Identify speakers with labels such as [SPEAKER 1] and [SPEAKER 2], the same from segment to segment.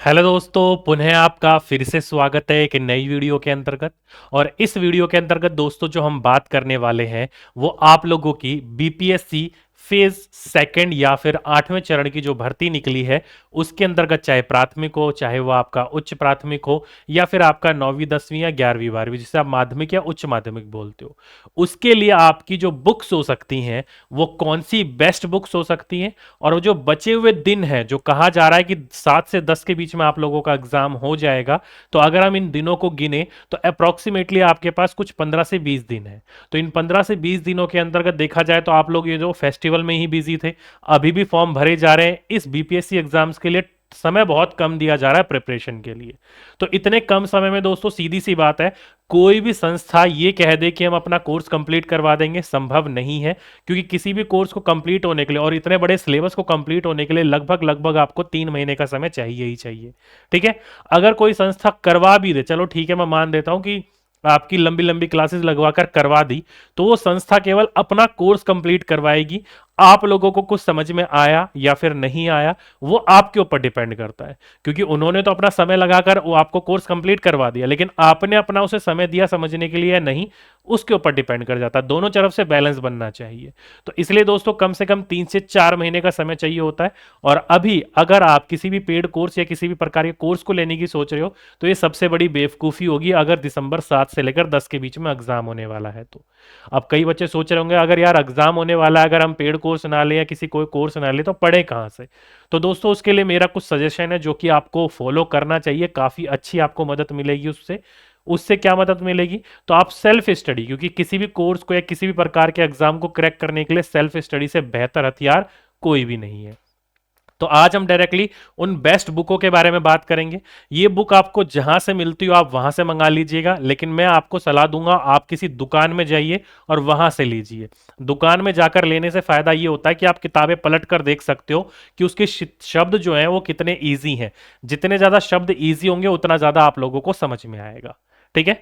[SPEAKER 1] Hello दोस्तों, पुनः आपका फिर से स्वागत है एक नई वीडियो के अंतर्गत। और इस वीडियो के अंतर्गत दोस्तों जो हम बात करने वाले हैं वो आप लोगों की बीपीएससी फेज सेकंड या फिर 8वें चरण की जो भर्ती निकली है उसके अंतर्गत, चाहे प्राथमिक हो, चाहे वो आपका उच्च प्राथमिक हो, या फिर आपका 9वीं 10वीं या 11वीं 12वीं जिसे आप माध्यमिक या उच्च माध्यमिक बोलते हो, उसके लिए आपकी जो बुक्स हो सकती हैं वो कौन सी बेस्ट बुक्स हो सकती हैं। और वो जो बचे हुए दिन हैं, जो कहा जा रहा है कि 7 से 10 के बीच में आप लोगों का एग्जाम हो जाएगा, तो अगर हम इन दिनों को गिने तो अप्रोक्सीमेटली आपके पास कुछ 15 से 20 दिन है। तो इन 15 से 20 दिनों के अंतर्गत देखा जाए तो आप लोग ये जो फेस्टिवल में ही बिजी थे, अभी भी फॉर्म भरे जा रहे हैं। इस बीपीएससी एग्जाम्स के लिए समय बहुत कम दिया जा रहा है प्रिपरेशन के लिए। तो इतने कम समय में दोस्तों सीधी सी बात है, कोई भी संस्था ये कह दे कि हम अपना कोर्स कंप्लीट करवा देंगे, संभव नहीं है। क्योंकि किसी भी कोर्स को कंप्लीट होने के लिए और इतने बड़े सिलेबस को कंप्लीट होने के लिए लगभग लगभग आपको 3 महीने का समय चाहिए ही चाहिए। ठीक है। अगर कोई संस्था करवा भी दे, चलो ठीक है, मैं मान देता हूं कि आपकी लंबी लंबी क्लासेस लगवाकर करवा दी, तो वो संस्था केवल अपना कोर्स कंप्लीट करवाएगी। आप लोगों को कुछ समझ में आया या फिर नहीं आया, वो आपके ऊपर डिपेंड करता है। क्योंकि उन्होंने तो अपना समय लगाकर वो आपको कोर्स कंप्लीट करवा दिया, लेकिन आपने अपना उसे समय दिया समझने के लिए या नहीं, उसके ऊपर डिपेंड कर जाता है। दोनों तरफ से बैलेंस बनना चाहिए। तो इसलिए दोस्तों कम से कम 3 से 4 महीने का समय चाहिए होता है। और अभी अगर आप किसी भी पेड कोर्स या किसी भी प्रकार के कोर्स को लेने की सोच रहे हो, तो ये सबसे बड़ी बेवकूफ़ी होगी अगर दिसंबर 7 से लेकर 10 के बीच में एग्जाम होने वाला है तो। अब कई बच्चे सोच रहे होंगे, अगर यार एग्जाम होने वाला है, अगर हम पेड कोर्स ना लें या किसी कोई कोर्स ना लें तो पढ़े कहाँ से। तो दोस्तों उसके लिए मेरा कुछ सजेशन है जो कि आपको फॉलो करना चाहिए, काफ़ी अच्छी आपको मदद मिलेगी उससे। उससे क्या मदद मिलेगी, तो आप सेल्फ स्टडी, क्योंकि किसी भी कोर्स को या किसी भी प्रकार के एग्जाम को क्रैक करने के लिए सेल्फ स्टडी से बेहतर हथियार कोई भी नहीं है। तो आज हम डायरेक्टली उन बेस्ट बुकों के बारे में बात करेंगे। ये बुक आपको जहां से मिलती हो आप वहां से मंगा लीजिएगा, लेकिन मैं आपको सलाह दूंगा आप किसी दुकान में जाइए और वहां से लीजिए। दुकान में जाकर लेने से फायदा ये होता है कि आप किताबें पलट कर देख सकते हो कि उसके शब्द जो हैं वो कितने ईजी हैं। जितने ज्यादा शब्द ईजी होंगे उतना ज्यादा आप लोगों को समझ में आएगा। ठीक है।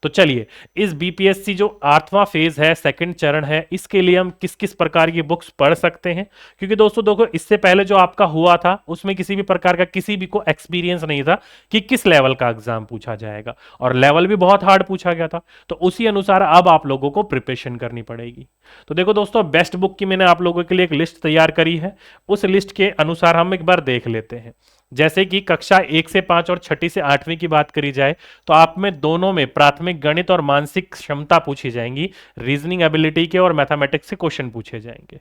[SPEAKER 1] तो चलिए, इस बीपीएससी जो 8वां फेज है, सेकंड चरण है, इसके लिए हम किस किस प्रकार की बुक्स पढ़ सकते हैं। क्योंकि दोस्तों देखो, इससे पहले जो आपका हुआ था उसमें किसी भी प्रकार का किसी भी को एक्सपीरियंस नहीं था कि किस लेवल का एग्जाम पूछा जाएगा, और लेवल भी बहुत हार्ड पूछा गया था। तो उसी अनुसार अब आप लोगों को प्रिपरेशन करनी पड़ेगी। तो देखो दोस्तों, बेस्ट बुक की मैंने आप लोगों के लिए एक लिस्ट तैयार करी है। उस लिस्ट के अनुसार हम एक बार देख लेते हैं। जैसे कि कक्षा 1 से 5 और छठी से 8वीं की बात करी जाए, तो आप में दोनों में प्राथमिक गणित और मानसिक क्षमता पूछी जाएंगी। रीजनिंग एबिलिटी के और मैथमेटिक्स से क्वेश्चन पूछे जाएंगे।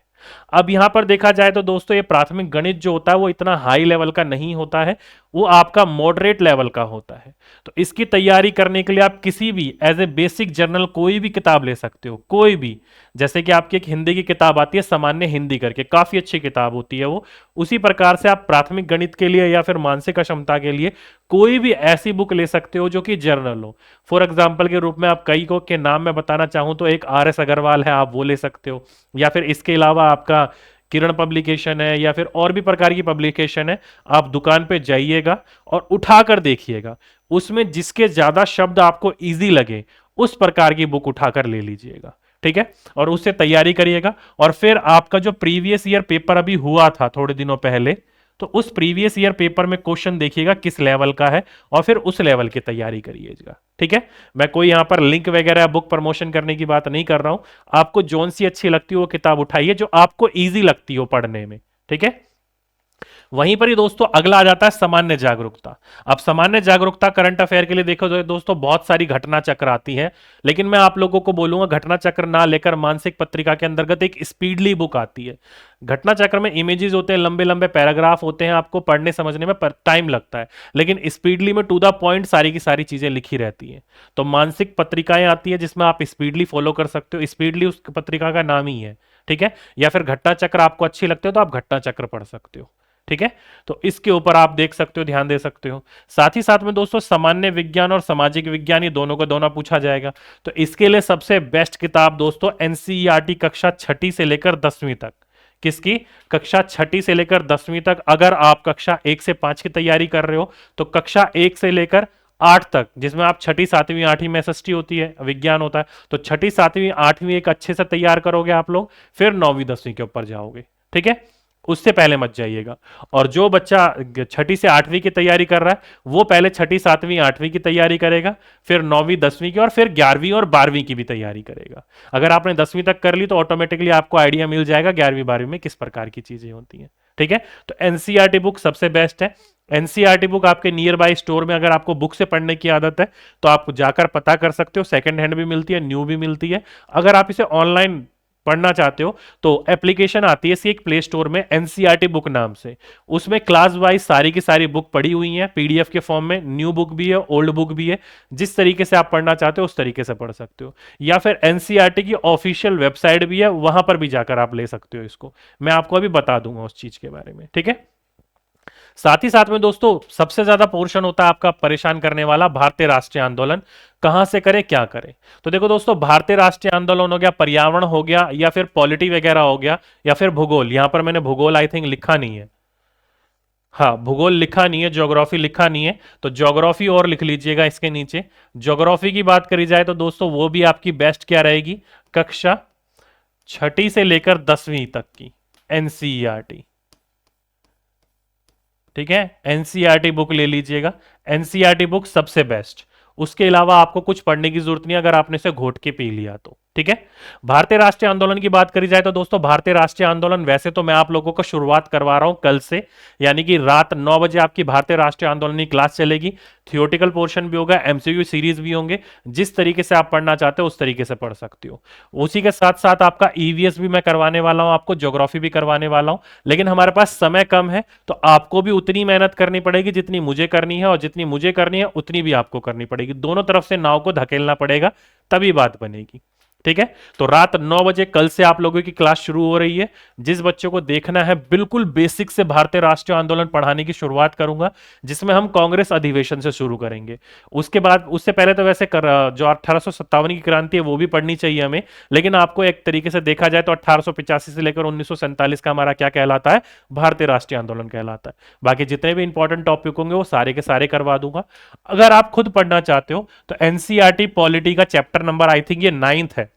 [SPEAKER 1] अब यहां पर देखा जाए तो दोस्तों ये प्राथमिक गणित जो होता है वो इतना हाई लेवल का नहीं होता है, वो आपका मॉडरेट लेवल का होता है। तो इसकी तैयारी करने के लिए आप किसी भी एज ए बेसिक जर्नल कोई भी किताब ले सकते हो, कोई भी। जैसे कि आपकी एक हिंदी की किताब आती है सामान्य हिंदी करके, काफी अच्छी किताब होती है वो। उसी प्रकार से आप प्राथमिक गणित के लिए या फिर मानसिक क्षमता के लिए कोई भी ऐसी बुक ले सकते हो जो कि जर्नल हो। फॉर एग्जाम्पल के रूप में आप कई को के नाम मैं बताना चाहूं तो एक RS अग्रवाल है, आप वो ले सकते हो। या फिर इसके अलावा आपका किरण पब्लिकेशन है, या फिर और भी प्रकार की पब्लिकेशन है। आप दुकान पे जाइएगा और उठाकर देखिएगा, उसमें जिसके ज्यादा शब्द आपको इजी लगे उस प्रकार की बुक उठाकर ले लीजिएगा। ठीक है। और उससे तैयारी करिएगा। और फिर आपका जो प्रीवियस ईयर पेपर अभी हुआ था थोड़े दिनों पहले, तो उस प्रीवियस ईयर पेपर में क्वेश्चन देखिएगा किस लेवल का है, और फिर उस लेवल की तैयारी करिएगा। ठीक है। मैं कोई यहां पर लिंक वगैरह बुक प्रमोशन करने की बात नहीं कर रहा हूं। आपको जोन सी अच्छी लगती हो वो किताब उठाइए जो आपको ईजी लगती हो पढ़ने में। ठीक है। वहीं पर ही दोस्तों अगला आ जाता है सामान्य जागरूकता। अब सामान्य जागरूकता करंट अफेयर के लिए देखो तो दोस्तों बहुत सारी घटना चक्र आती है, लेकिन मैं आप लोगों को बोलूंगा घटना चक्र ना लेकर मानसिक पत्रिका के अंतर्गत एक स्पीडली बुक आती है। घटना चक्र में इमेजेस होते हैं, लंबे लंबे पैराग्राफ होते हैं, आपको पढ़ने समझने में टाइम लगता है, लेकिन स्पीडली में टू द पॉइंट सारी की सारी चीजें लिखी रहती हैं। तो मानसिक पत्रिकाएं आती है जिसमें आप स्पीडली फॉलो कर सकते हो, स्पीडली उस पत्रिका का नाम ही है। ठीक है। या फिर घटना चक्र आपको अच्छी लगती है तो आप घटना चक्र पढ़ सकते हो। ठीक है। तो इसके ऊपर आप देख सकते हो, ध्यान दे सकते हो। साथ ही साथ में दोस्तों सामान्य विज्ञान और सामाजिक विज्ञान ये दोनों को दोनों पूछा जाएगा। तो इसके लिए सबसे बेस्ट किताब दोस्तों एनसीईआरटी कक्षा 6 से लेकर 10वीं तक। किसकी? कक्षा 6 से लेकर 10वीं तक। अगर आप कक्षा 1 से 5 की तैयारी कर रहे हो तो कक्षा 1 से लेकर 8 तक, जिसमें आप 6ठी 7वीं 8वीं में एसएसटी होती है, विज्ञान होता है, तो 6ठी 7वीं 8वीं एक अच्छे से तैयार करोगे आप लोग, फिर 9वीं 10वीं के ऊपर जाओगे। ठीक है। उससे पहले मत जाइएगा। और जो बच्चा छठी से आठवीं की तैयारी कर रहा है वो पहले छठी सातवीं आठवीं की तैयारी करेगा, फिर नौवीं दसवीं की, और फिर 11वीं और 12वीं की भी तैयारी करेगा। अगर आपने 10वीं तक कर ली तो ऑटोमेटिकली आपको आइडिया मिल जाएगा 11वीं 12वीं में किस प्रकार की चीजें होती हैं। ठीक है, तो एनसीईआरटी बुक सबसे बेस्ट है। एनसीईआरटी बुक आपके नियर बाय स्टोर में, अगर आपको बुक से पढ़ने की आदत है तो आप जाकर पता कर सकते हो, सेकंड हैंड भी मिलती है, न्यू भी मिलती है। अगर आप इसे ऑनलाइन पढ़ना चाहते हो तो एप्लीकेशन आती है सी एक प्ले स्टोर में, एनसीईआरटी बुक नाम से। उसमें क्लास वाइज सारी की सारी बुक पड़ी हुई हैं पीडीएफ के फॉर्म में, न्यू बुक भी है, ओल्ड बुक भी है। जिस तरीके से आप पढ़ना चाहते हो उस तरीके से पढ़ सकते हो। या फिर एनसीईआरटी की ऑफिशियल वेबसाइट भी है, वहां पर भी जाकर आप ले सकते हो इसको। मैं आपको अभी बता दूंगा उस चीज के बारे में। ठीक है, साथ ही साथ में दोस्तों सबसे ज्यादा पोर्शन होता है आपका परेशान करने वाला, भारतीय राष्ट्रीय आंदोलन। कहां से करें, क्या करें? तो देखो दोस्तों, भारतीय राष्ट्रीय आंदोलन हो गया, पर्यावरण हो गया, या फिर पॉलिटी वगैरह हो गया, या फिर भूगोल। यहां पर मैंने भूगोल आई थिंक लिखा नहीं है। हाँ, भूगोल लिखा नहीं है, ज्योग्राफी लिखा नहीं है, तो ज्योग्राफी और लिख लीजिएगा इसके नीचे। ज्योग्राफी की बात करी जाए तो दोस्तों वो भी आपकी बेस्ट क्या रहेगी, कक्षा छठी से लेकर 10वीं तक की एनसीईआरटी। ठीक है, एनसीईआरटी बुक ले लीजिएगा, एनसीईआरटी बुक सबसे बेस्ट। उसके अलावा आपको कुछ पढ़ने की जरूरत नहीं अगर आपने इसे घोट के पी लिया तो। ठीक है, भारतीय राष्ट्रीय आंदोलन की बात करी जाए तो दोस्तों भारतीय राष्ट्रीय आंदोलन वैसे तो मैं आप लोगों को शुरुआत करवा रहा हूं कल से, यानी कि रात 9 बजे आपकी भारतीय राष्ट्रीय आंदोलन की क्लास चलेगी। थियोटिकल पोर्शन भी होगा, एमसीक्यू सीरीज भी होंगे। जिस तरीके से आप पढ़ना चाहते हो उस तरीके से पढ़ सकते हो। उसी के साथ साथ आपका ईवीएस भी मैं करवाने वाला हूं, आपको ज्योग्राफी भी करवाने वाला हूं। लेकिन हमारे पास समय कम है तो आपको भी उतनी मेहनत करनी पड़ेगी जितनी मुझे करनी है, और जितनी मुझे करनी है उतनी भी आपको करनी पड़ेगी। दोनों तरफ से नाव को धकेलना पड़ेगा, तभी बात बनेगी। ठीक है, तो रात 9 बजे कल से आप लोगों की क्लास शुरू हो रही है। जिस बच्चों को देखना है, बिल्कुल बेसिक से भारतीय राष्ट्रीय आंदोलन पढ़ाने की शुरुआत करूंगा, जिसमें हम कांग्रेस अधिवेशन से शुरू करेंगे। उसके बाद, उससे पहले तो वैसे जो 1857 की क्रांति है वो भी पढ़नी चाहिए हमें, लेकिन आपको एक तरीके से देखा जाए तो 1885 से लेकर 1947 का हमारा क्या कहलाता है, भारतीय राष्ट्रीय आंदोलन कहलाता है। बाकी जितने भी इंपॉर्टेंट टॉपिक होंगे वो सारे के सारे करवा दूंगा। अगर आप खुद पढ़ना चाहते हो तो एनसीईआरटी पॉलिटी का चैप्टर नंबर आई थिंक ये 9th है,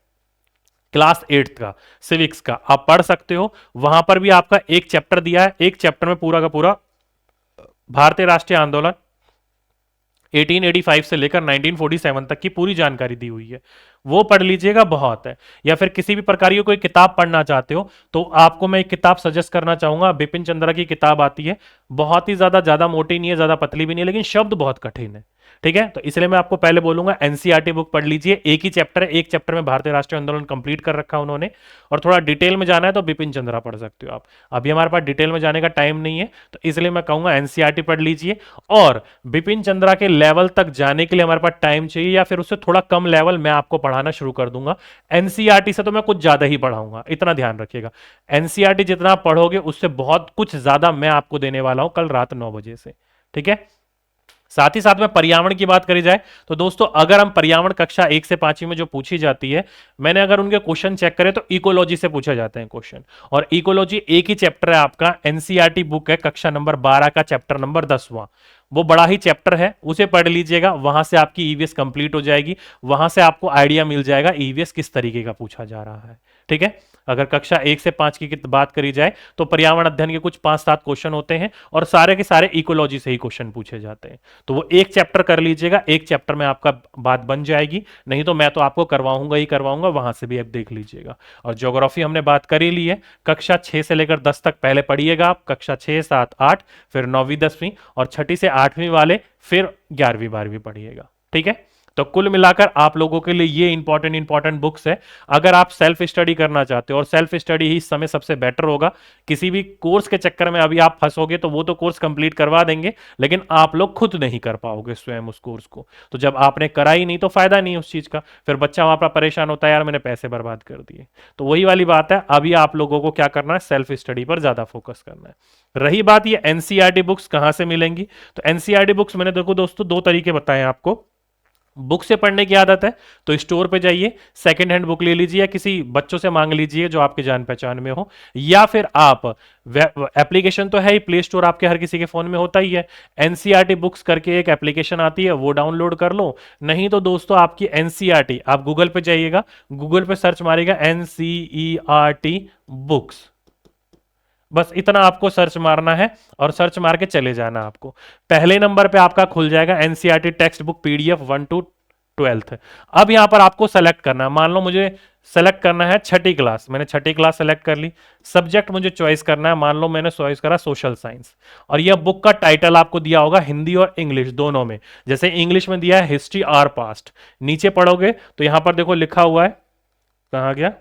[SPEAKER 1] क्लास 8th का, सिविक्स का, आप पढ़ सकते हो। वहां पर भी आपका एक चैप्टर दिया है, एक चैप्टर में पूरा का पूरा भारतीय राष्ट्रीय आंदोलन 1885 से लेकर 1947 तक की पूरी जानकारी दी हुई है, वो पढ़ लीजिएगा, बहुत है। या फिर किसी भी प्रकार की कोई किताब पढ़ना चाहते हो तो आपको मैं एक किताब सजेस्ट करना चाहूंगा, बिपिन चंद्रा की किताब आती है। बहुत ही ज्यादा मोटी नहीं है, ज्यादा पतली भी नहीं है, लेकिन शब्द बहुत कठिन है। ठीक है, तो इसलिए मैं आपको पहले बोलूंगा एनसीईआरटी बुक पढ़ लीजिए। एक ही चैप्टर है, एक चैप्टर में भारतीय राष्ट्रीय आंदोलन कंप्लीट कर रखा उन्होंने। और थोड़ा डिटेल में जाना है तो बिपिन चंद्रा पढ़ सकते हो आप। अभी हमारे पास डिटेल में जाने का टाइम नहीं है, तो इसलिए मैं कहूंगा एनसीईआरटी पढ़ लीजिए। और बिपिन चंद्रा के लेवल तक जाने के लिए हमारे पास टाइम चाहिए, या फिर उससे थोड़ा कम लेवल मैं आपको पढ़ाना शुरू कर दूंगा। एनसीईआरटी से तो मैं कुछ ज्यादा ही पढ़ाऊंगा, इतना ध्यान रखिएगा। एनसीईआरटी जितना आप पढ़ोगे उससे बहुत कुछ ज्यादा मैं आपको देने वाला हूं कल रात 9 बजे से। ठीक है, साथ ही साथ में पर्यावरण की बात करी जाए तो दोस्तों, अगर हम पर्यावरण कक्षा 1 से 5वीं में जो पूछी जाती है, मैंने अगर उनके क्वेश्चन चेक करे तो इकोलॉजी से पूछे जाते हैं क्वेश्चन। और इकोलॉजी एक ही चैप्टर है आपका, एनसीईआरटी बुक है, कक्षा नंबर 12 का चैप्टर नंबर 10वां। वो बड़ा ही चैप्टर है, उसे पढ़ लीजिएगा, वहां से आपकी ईवीएस कंप्लीट हो जाएगी। वहां से आपको आइडिया मिल जाएगा ईवीएस किस तरीके का पूछा जा रहा है। ठीक है, अगर कक्षा 1 से 5 की बात करी जाए तो पर्यावरण अध्ययन के कुछ 5-7 क्वेश्चन होते हैं, और सारे के सारे इकोलॉजी से ही क्वेश्चन पूछे जाते हैं। तो वो एक चैप्टर कर लीजिएगा, एक चैप्टर में आपका बात बन जाएगी। नहीं तो मैं तो आपको करवाऊंगा ही करवाऊंगा, वहां से भी आप देख लीजिएगा। और ज्योग्राफी हमने बात कर ही ली है, कक्षा 6 से लेकर 10 तक पहले पढ़िएगा आप, कक्षा 6, 7, 8, फिर 9वीं 10वीं, और छठी से 8वीं वाले फिर 11वीं 12वीं पढ़िएगा। ठीक है, तो कुल मिलाकर आप लोगों के लिए ये इंपॉर्टेंट बुक्स है। अगर आप सेल्फ स्टडी करना चाहते हो, और सेल्फ स्टडी ही इस समय सबसे बेटर होगा। किसी भी कोर्स के चक्कर में अभी आप फंसोगे तो वो तो कोर्स कंप्लीट करवा देंगे, लेकिन आप लोग खुद नहीं कर पाओगे स्वयं उस कोर्स को। तो जब आपने करा ही नहीं तो फायदा नहीं उस चीज का, फिर बच्चा वहां पर परेशान होता है, यार मैंने पैसे बर्बाद कर दिए। तो वही वाली बात है, अभी आप लोगों को क्या करना है, सेल्फ स्टडी पर ज्यादा फोकस करना है। रही बात ये एनसीईआरटी बुक्स कहां से मिलेंगी, तो एनसीईआरटी बुक्स मैंने देखो दोस्तों दो तरीके बताए आपको। बुक से पढ़ने की आदत है तो स्टोर पे जाइए, सेकंड हैंड बुक ले लीजिए, या किसी बच्चों से मांग लीजिए जो आपके जान पहचान में हो। या फिर आप, एप्लीकेशन तो है ही, प्ले स्टोर आपके हर किसी के फोन में होता ही है, एनसीईआरटी बुक्स करके एक एप्लीकेशन आती है, वो डाउनलोड कर लो। नहीं तो दोस्तों आपकी एनसीईआरटी, आप गूगल पे जाइएगा, गूगल पे सर्च मारिएगा एनसीईआरटी बुक्स, बस इतना आपको सर्च मारना है और सर्च मार के चले जाना आपको। पहले नंबर पे आपका खुल जाएगा NCERT text book PDF 1 to 12th। अब यहां पर आपको सेलेक्ट करना है, मान लो मुझे सेलेक्ट करना है छठी क्लास, मैंने छठी क्लास सेलेक्ट कर ली। सब्जेक्ट मुझे चॉइस करना है, मान लो मैंने चॉइस करा सोशल साइंस, और यह बुक का टाइटल आपको दिया होगा हिंदी और इंग्लिश दोनों में। जैसे इंग्लिश में दिया है हिस्ट्री आर पास्ट, नीचे पढ़ोगे तो यहां पर देखो लिखा हुआ है, कहा गया,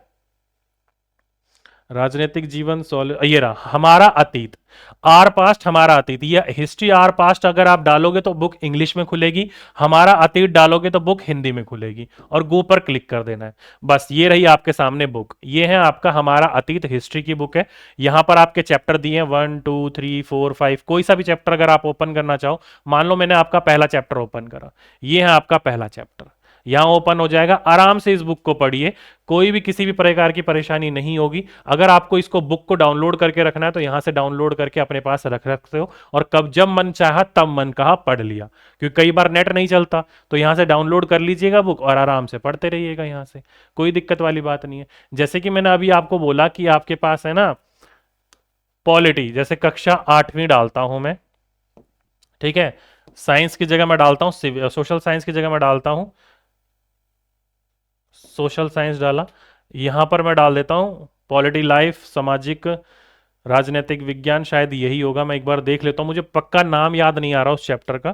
[SPEAKER 1] राजनीतिक जीवन ये रहा हमारा अतीत, आर पास्ट हमारा अतीत। ये हिस्ट्री आर पास्ट अगर आप डालोगे तो बुक इंग्लिश में खुलेगी, हमारा अतीत डालोगे तो बुक हिंदी में खुलेगी, और गो पर क्लिक कर देना है। बस ये रही आपके सामने बुक, ये है आपका हमारा अतीत, हिस्ट्री की बुक है। यहां पर आपके चैप्टर दिए हैं 1 2 3 4 5, कोई सा भी चैप्टर अगर आप ओपन करना चाहो, मान लो मैंने आपका पहला चैप्टर ओपन करा, ये है आपका पहला चैप्टर, यहां ओपन हो जाएगा। आराम से इस बुक को पढ़िए, कोई भी किसी भी प्रकार की परेशानी नहीं होगी। अगर आपको इसको बुक को डाउनलोड करके रखना है तो यहां से डाउनलोड करके अपने पास रख सकते हो, और कब जब मन चाहा तब मन कहा पढ़ लिया, क्योंकि कई बार नेट नहीं चलता, तो यहां से डाउनलोड कर लीजिएगा बुक और आराम से पढ़ते रहिएगा, यहां से कोई दिक्कत वाली बात नहीं है। जैसे कि मैंने अभी आपको बोला कि आपके पास है ना पॉलिटी, जैसे कक्षा 8वीं डालता हूं मैं, ठीक है, साइंस की जगह मैं डालता हूं, सोशल साइंस की जगह मैं डालता हूं सोशल साइंस डाला, यहां पर मैं डाल देता हूं पॉलिटी लाइफ, सामाजिक राजनीतिक विज्ञान, शायद यही होगा, मैं एक बार देख लेता हूं, मुझे पक्का नाम याद नहीं आ रहा उस चैप्टर का।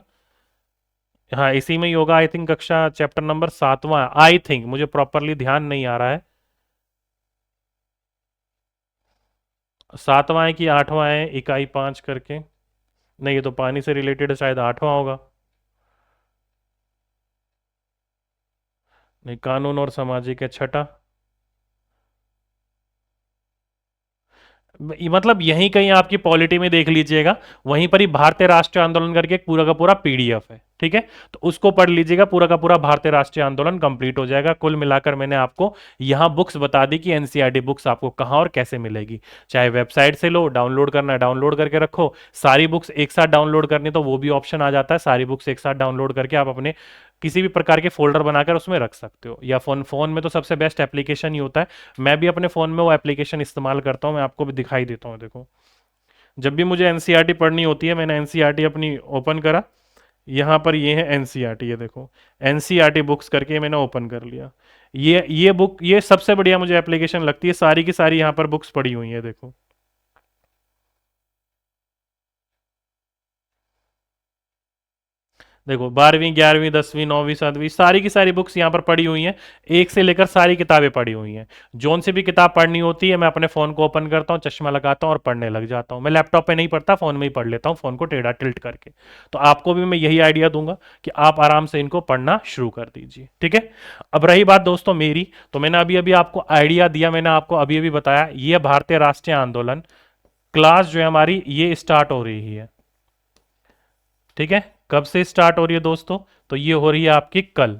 [SPEAKER 1] हाँ इसी में ही होगा आई थिंक, कक्षा चैप्टर नंबर 7वां आई थिंक, मुझे प्रॉपरली ध्यान नहीं आ रहा है, 7वां है कि 8वां है, इकाई 5 करके, नहीं ये तो पानी से रिलेटेड है, शायद 8वां होगा। नहीं, कानून और सामाजिक है छठा, मतलब यहीं कहीं आपकी पॉलिटी में देख लीजिएगा, वहीं पर ही भारतीय राष्ट्रीय आंदोलन करके एक पूरा का पूरा पीडीएफ है, ठीक है, तो उसको पढ़ लीजिएगा, पूरा का पूरा भारतीय राष्ट्रीय आंदोलन कंप्लीट हो जाएगा। कुल मिलाकर मैंने आपको यहां बुक्स बता दी कि एनसीईआरटी बुक्स आपको कहां और कैसे मिलेगी, चाहे वेबसाइट से लो, डाउनलोड करना है डाउनलोड करके रखो, सारी बुक्स एक साथ डाउनलोड करनी तो वो भी ऑप्शन आ जाता है, सारी बुक्स एक साथ डाउनलोड करके आप अपने किसी भी प्रकार के फोल्डर बनाकर उसमें रख सकते हो, या फोन में तो सबसे बेस्ट एप्लीकेशन ही होता है। मैं भी अपने फोन में वो एप्लीकेशन इस्तेमाल करता हूँ, मैं आपको भी दिखाई देता हूँ, देखो जब भी मुझे एनसीईआरटी पढ़नी होती है, मैंने एनसीईआरटी अपनी ओपन करा, यहाँ पर ये है एनसीईआरटी, ये देखो एनसीईआरटी बुक्स करके मैंने ओपन कर लिया, ये बुक, ये सबसे बढ़िया मुझे एप्लीकेशन लगती है, सारी की सारी यहाँ पर बुक्स पड़ी हुई है, देखो देखो 12वीं 11वीं 10वीं 9वीं 7वीं सारी की सारी बुक्स यहाँ पर पड़ी हुई हैं, एक से लेकर सारी किताबें पड़ी हुई हैं। जोन से भी किताब पढ़नी होती है मैं अपने फ़ोन को ओपन करता हूँ, चश्मा लगाता हूँ और पढ़ने लग जाता हूँ। मैं लैपटॉप पे नहीं पढ़ता, फ़ोन में ही पढ़ लेता हूँ, फ़ोन को टेढ़ा टिल्ट करके। तो आपको भी मैं यही आइडिया दूंगा कि आप आराम से इनको पढ़ना शुरू कर दीजिए, ठीक है। अब रही बात दोस्तों मेरी, तो मैंने अभी अभी आपको आइडिया दिया, मैंने आपको अभी अभी बताया, ये भारतीय राष्ट्रीय आंदोलन क्लास जो है हमारी ये स्टार्ट हो रही है, ठीक है। कब से स्टार्ट हो रही है दोस्तों, तो ये हो रही है आपकी कल,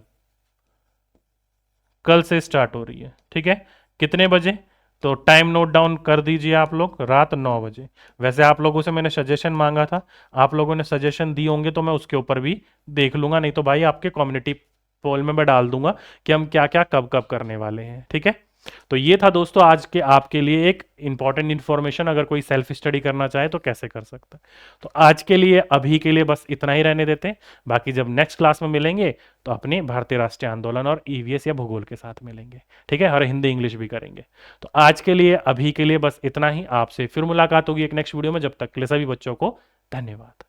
[SPEAKER 1] कल से स्टार्ट हो रही है, ठीक है। कितने बजे, तो टाइम नोट डाउन कर दीजिए आप लोग, रात 9 बजे। वैसे आप लोगों से मैंने सजेशन मांगा था, आप लोगों ने सजेशन दी होंगे तो मैं उसके ऊपर भी देख लूंगा, नहीं तो भाई आपके कम्युनिटी पोल में मैं डाल दूंगा कि हम क्या क्या कब कब करने वाले हैं, ठीक है। तो ये था दोस्तों आज के आपके लिए एक इंपॉर्टेंट इंफॉर्मेशन, अगर कोई सेल्फ स्टडी करना चाहे तो कैसे कर सकता है। तो आज के लिए अभी के लिए बस इतना ही रहने देते हैं, बाकी जब नेक्स्ट क्लास में मिलेंगे तो अपने भारतीय राष्ट्रीय आंदोलन और ईवीएस या भूगोल के साथ मिलेंगे, ठीक है, और हिंदी इंग्लिश भी करेंगे। तो आज के लिए अभी के लिए बस इतना ही, आपसे फिर मुलाकात होगी एक नेक्स्ट वीडियो में, जब तक के लिए सभी बच्चों को धन्यवाद।